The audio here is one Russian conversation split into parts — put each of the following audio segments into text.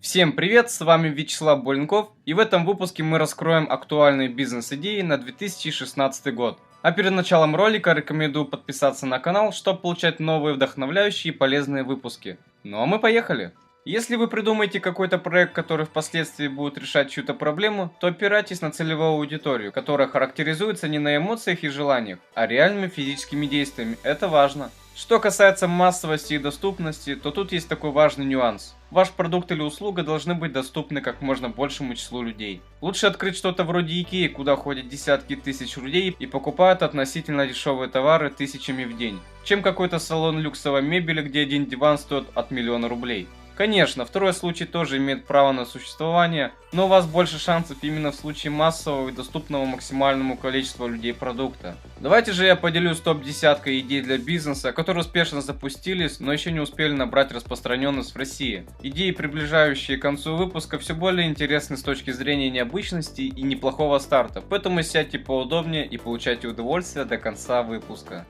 Всем привет, с вами Вячеслав Боленков, и в этом выпуске мы раскроем актуальные бизнес-идеи на 2016 год. А перед началом ролика рекомендую подписаться на канал, чтобы получать новые вдохновляющие и полезные выпуски. Ну а мы поехали! Если вы придумаете какой-то проект, который впоследствии будет решать чью-то проблему, то опирайтесь на целевую аудиторию, которая характеризуется не на эмоциях и желаниях, а реальными физическими действиями. Это важно. Что касается массовости и доступности, то тут есть такой важный нюанс. Ваш продукт или услуга должны быть доступны как можно большему числу людей. Лучше открыть что-то вроде Икеи, куда ходят десятки тысяч людей и покупают относительно дешевые товары тысячами в день, чем какой-то салон люксовой мебели, где один диван стоит от миллиона рублей. Конечно, второй случай тоже имеет право на существование, но у вас больше шансов именно в случае массового и доступного максимальному количеству людей продукта. Давайте же я поделюсь топ-10 идей для бизнеса, которые успешно запустились, но еще не успели набрать распространенность в России. Идеи, приближающие к концу выпуска, все более интересны с точки зрения необычности и неплохого старта, поэтому сядьте поудобнее и получайте удовольствие до конца выпуска.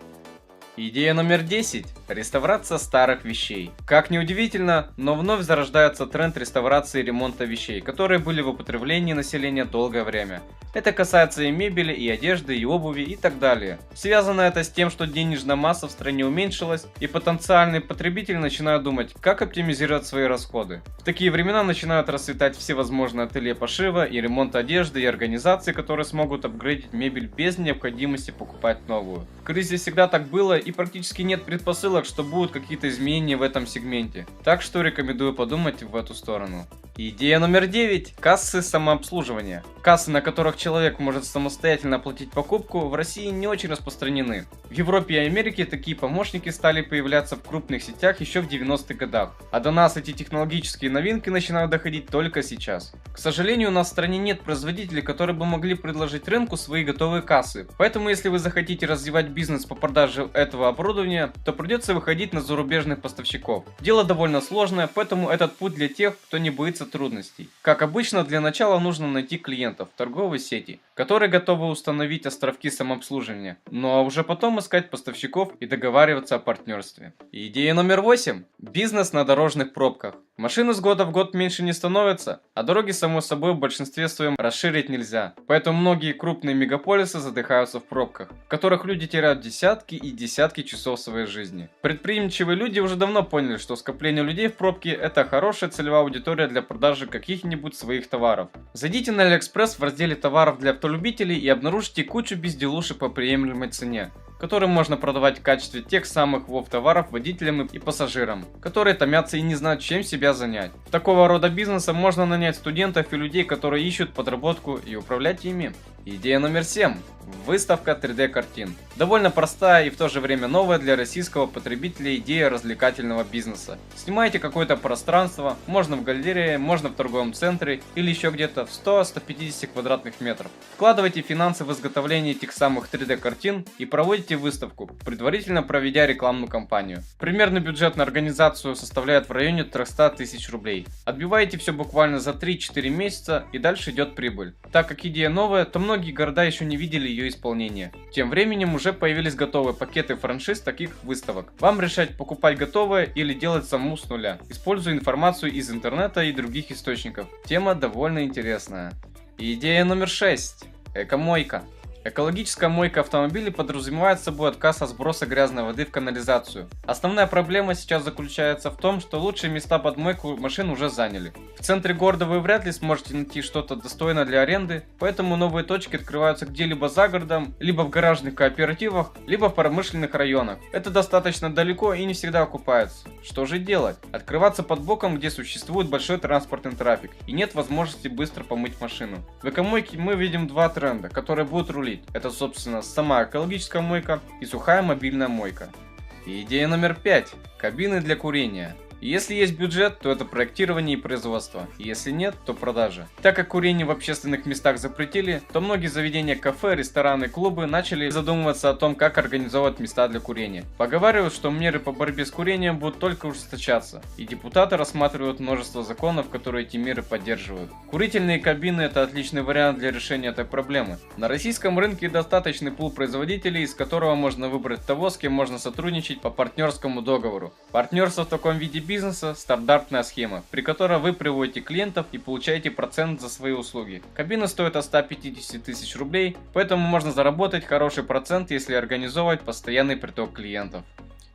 Идея номер 10. Реставрация старых вещей. Как ни удивительно, но вновь зарождается тренд реставрации и ремонта вещей, которые были в употреблении населения долгое время. Это касается и мебели, и одежды, и обуви, и так далее. Связано это с тем, что денежная масса в стране уменьшилась, и потенциальные потребители начинают думать, как оптимизировать свои расходы. В такие времена начинают расцветать всевозможные ателье пошива и ремонт одежды, и организации, которые смогут апгрейдить мебель без необходимости покупать новую. В кризисе всегда так было, и практически нет предпосылок, что будут какие-то изменения в этом сегменте. Так что рекомендую подумать в эту сторону. Идея номер 9. Кассы самообслуживания. Кассы, на которых человек может самостоятельно оплатить покупку, в России не очень распространены. В Европе и Америке такие помощники стали появляться в крупных сетях еще в 90-х годах, а до нас эти технологические новинки начинают доходить только сейчас. К сожалению, у нас в стране нет производителей, которые бы могли предложить рынку свои готовые кассы, поэтому если вы захотите развивать бизнес по продаже этого оборудования, то придется выходить на зарубежных поставщиков. Дело довольно сложное, поэтому этот путь для тех, кто не боится трудностей. Как обычно, для начала нужно найти клиентов торговой сети, которые готовы установить островки самообслуживания, ну а уже потом искать поставщиков и договариваться о партнерстве. Идея номер 8. Бизнес на дорожных пробках. Машины с года в год меньше не становятся, а дороги само собой в большинстве своем расширить нельзя. Поэтому многие крупные мегаполисы задыхаются в пробках, в которых люди теряют десятки и десятки часов своей жизни. Предприимчивые люди уже давно поняли, что скопление людей в пробке — это хорошая целевая аудитория для продажи каких-нибудь своих товаров. Зайдите на AliExpress в разделе товаров для автолюбителей и обнаружите кучу безделушек по приемлемой цене, которые можно продавать в качестве тех самых товаров водителям и пассажирам, которые томятся и не знают, чем себя занять. В такого рода бизнеса можно нанять студентов и людей, которые ищут подработку, и управлять ими. Идея номер 7. Выставка 3D картин. Довольно простая и в то же время новая для российского потребителя идея развлекательного бизнеса. Снимаете какое-то пространство, можно в галерее, можно в торговом центре или еще где-то в 100-150 квадратных метров. Вкладывайте финансы в изготовление этих самых 3D картин и проводите выставку, предварительно проведя рекламную кампанию. Примерный бюджет на организацию составляет в районе 300 тысяч рублей. Отбиваете все буквально за 3-4 месяца и дальше идет прибыль. Так как идея новая, то многие города еще не видели ее исполнения. Тем временем уже появились готовые пакеты франшиз таких выставок. Вам решать, покупать готовое или делать саму с нуля, используя информацию из интернета и других источников. Тема довольно интересная. Идея номер 6. Экомойка. Экологическая мойка автомобилей подразумевает собой отказ от сброса грязной воды в канализацию. Основная проблема сейчас заключается в том, что лучшие места под мойку машин уже заняли. В центре города вы вряд ли сможете найти что-то достойное для аренды, поэтому новые точки открываются где-либо за городом, либо в гаражных кооперативах, либо в промышленных районах. Это достаточно далеко и не всегда окупается. Что же делать? Открываться под боком, где существует большой транспортный трафик и нет возможности быстро помыть машину. В экомойке мы видим два тренда, которые будут рулить. Это, собственно, сама экологическая мойка и сухая мобильная мойка. И идея номер 5. Кабины для курения. Если есть бюджет, то это проектирование и производство, если нет, то продажи. Так как курение в общественных местах запретили, то многие заведения, кафе, рестораны, клубы начали задумываться о том, как организовать места для курения. Поговаривают, что меры по борьбе с курением будут только ужесточаться, и депутаты рассматривают множество законов, которые эти меры поддерживают. Курительные кабины — это отличный вариант для решения этой проблемы. На российском рынке достаточный пул производителей, из которого можно выбрать того, с кем можно сотрудничать по партнерскому договору. Партнерство в таком виде бизнеса бизнеса стандартная схема, при которой вы приводите клиентов и получаете процент за свои услуги. Кабина стоит от 150 тысяч рублей, поэтому можно заработать хороший процент, если организовывать постоянный приток клиентов.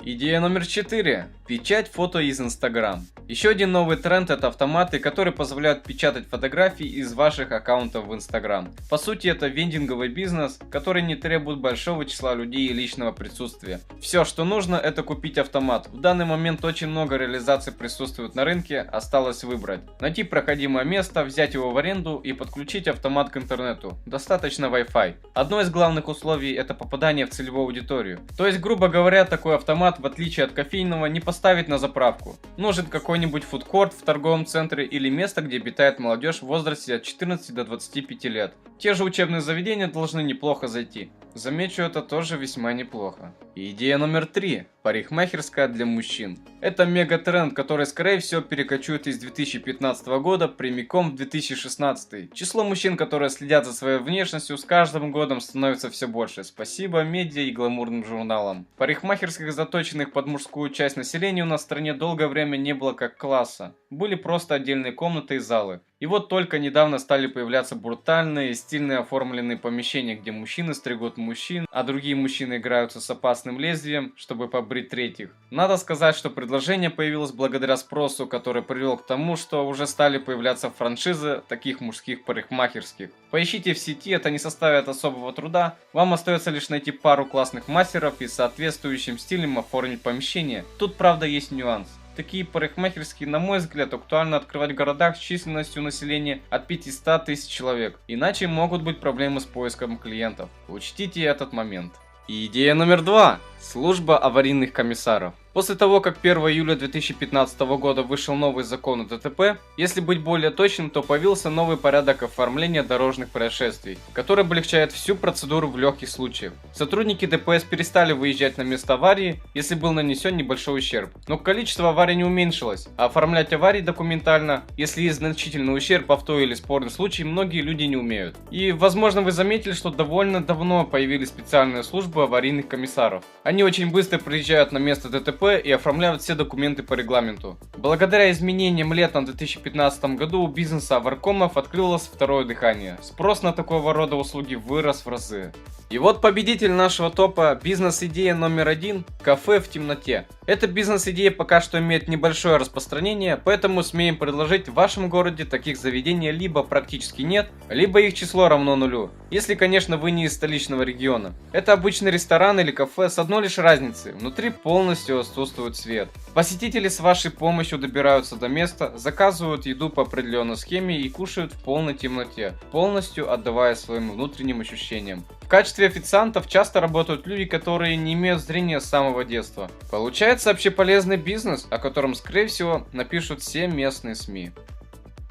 Идея номер 4. Печать фото из Instagram. Еще один новый тренд — это автоматы, которые позволяют печатать фотографии из ваших аккаунтов в Instagram. По сути, это вендинговый бизнес, который не требует большого числа людей и личного присутствия. Все, что нужно, это купить автомат. В данный момент очень много реализаций присутствует на рынке, осталось выбрать. Найти проходимое место, взять его в аренду и подключить автомат к интернету. Достаточно Wi-Fi. Одно из главных условий — это попадание в целевую аудиторию. То есть, грубо говоря, такой автомат, в отличие от кофейного, не поставить на заправку. Нужен какой-нибудь фудкорт в торговом центре или место, где обитает молодежь в возрасте от 14 до 25 лет. Те же учебные заведения должны неплохо зайти. Замечу, это тоже весьма неплохо. Идея номер 3. Парикмахерская для мужчин. Это мега-тренд, который скорее всего перекочует из 2015 года прямиком в 2016. Число мужчин, которые следят за своей внешностью, с каждым годом становится все больше. Спасибо медиа и гламурным журналам. Парикмахерских, заточенных под мужскую часть населения, у нас в стране долгое время не было как класса. Были просто отдельные комнаты и залы. И вот только недавно стали появляться брутальные, стильно оформленные помещения, где мужчины стригут мужчин, а другие мужчины играются с опасным лезвием, чтобы побрить третьих. Надо сказать, что предложение появилось благодаря спросу, который привел к тому, что уже стали появляться франшизы таких мужских парикмахерских. Поищите в сети, это не составит особого труда, вам остается лишь найти пару классных мастеров и соответствующим стилем оформить помещение. Тут, правда, есть нюанс. Такие парикмахерские, на мой взгляд, актуально открывать в городах с численностью населения от 500 тысяч человек, иначе могут быть проблемы с поиском клиентов. Учтите этот момент. И идея номер 2. Служба аварийных комиссаров. После того, как 1 июля 2015 года вышел новый закон о ДТП, если быть более точным, то появился новый порядок оформления дорожных происшествий, который облегчает всю процедуру в легких случаях. Сотрудники ДПС перестали выезжать на место аварии, если был нанесен небольшой ущерб. Но количество аварий не уменьшилось, а оформлять аварии документально, если есть значительный ущерб, авто или спорный случай, многие люди не умеют. И, возможно, вы заметили, что довольно давно появились специальные службы аварийных комиссаров. Они очень быстро приезжают на место ДТП и оформляют все документы по регламенту. Благодаря изменениям летом 2015 году у бизнеса аваркомов открылось второе дыхание. Спрос на такого рода услуги вырос в разы. И вот победитель нашего топа, бизнес-идея номер 1 – кафе в темноте. Эта бизнес-идея пока что имеет небольшое распространение, поэтому смеем предложить в вашем городе таких заведений либо практически нет, либо их число равно нулю. Если, конечно, вы не из столичного региона. Это обычный ресторан или кафе с одной лишь разницей – внутри полностью отсутствует свет. Посетители с вашей помощью добираются до места, заказывают еду по определенной схеме и кушают в полной темноте, полностью отдавая своим внутренним ощущениям. В качестве официантов часто работают люди, которые не имеют зрения с самого детства. Получается общеполезный бизнес, о котором, скорее всего, напишут все местные СМИ.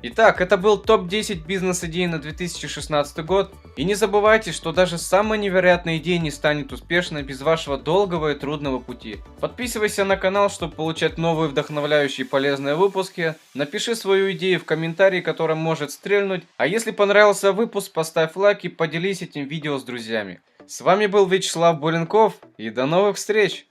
Итак, это был топ-10 бизнес-идей на 2016 год. И не забывайте, что даже самая невероятная идея не станет успешной без вашего долгого и трудного пути. Подписывайся на канал, чтобы получать новые вдохновляющие и полезные выпуски. Напиши свою идею в комментарии, которая может стрельнуть. А если понравился выпуск, поставь лайк и поделись этим видео с друзьями. С вами был Вячеслав Боленков и до новых встреч!